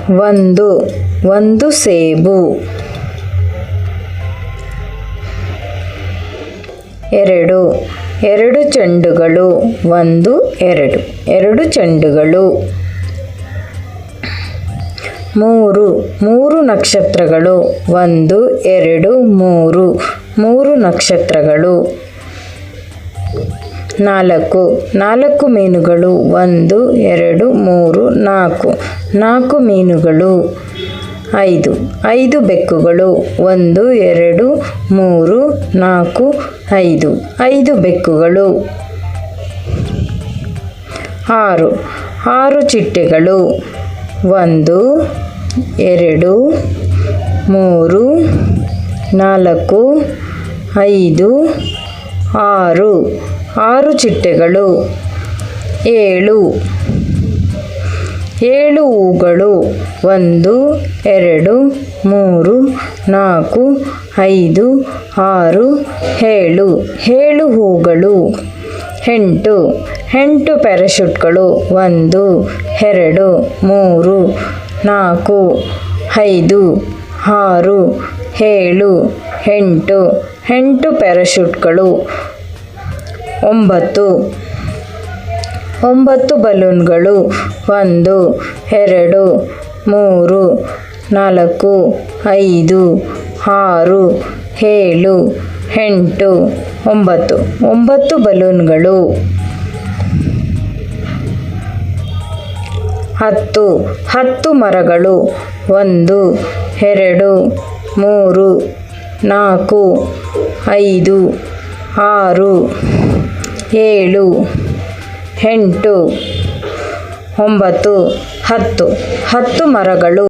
ಒಂದು ಸೇಬು. 2 ಚೆಂಡುಗಳು. 2 ಚೆಂಡುಗಳು. 3 ನಕ್ಷತ್ರಗಳು. 1 2 3 ನಕ್ಷತ್ರಗಳು. 4 ಮೀನುಗಳು. 1 2 3 4 ಮೀನುಗಳು. 5 ಬೆಕ್ಕುಗಳು. 1 2 3 4 5 ಬೆಕ್ಕುಗಳು. 6 ಚಿಟ್ಟೆಗಳು. 1 2 3 4 5 6 ಚಿಟ್ಟೆಗಳು. 7 ಹೂಗಳು. 1 2 3 4 5 6 7 ಹೂಗಳು. 8 ಪ್ಯಾರಾಶೂಟ್ಗಳು. 1 2 3 4 5 6 7 8 ಪ್ಯಾರಾಶೂಟ್ಗಳು. 9 ಬಲೂನ್ಗಳು. 1 2 3 4 5 6 7 8 9 ಬಲೂನ್ಗಳು. 10 ಮರಗಳು. 1 2 3 4 5 6 7 8 9 10 ಮರಗಳು.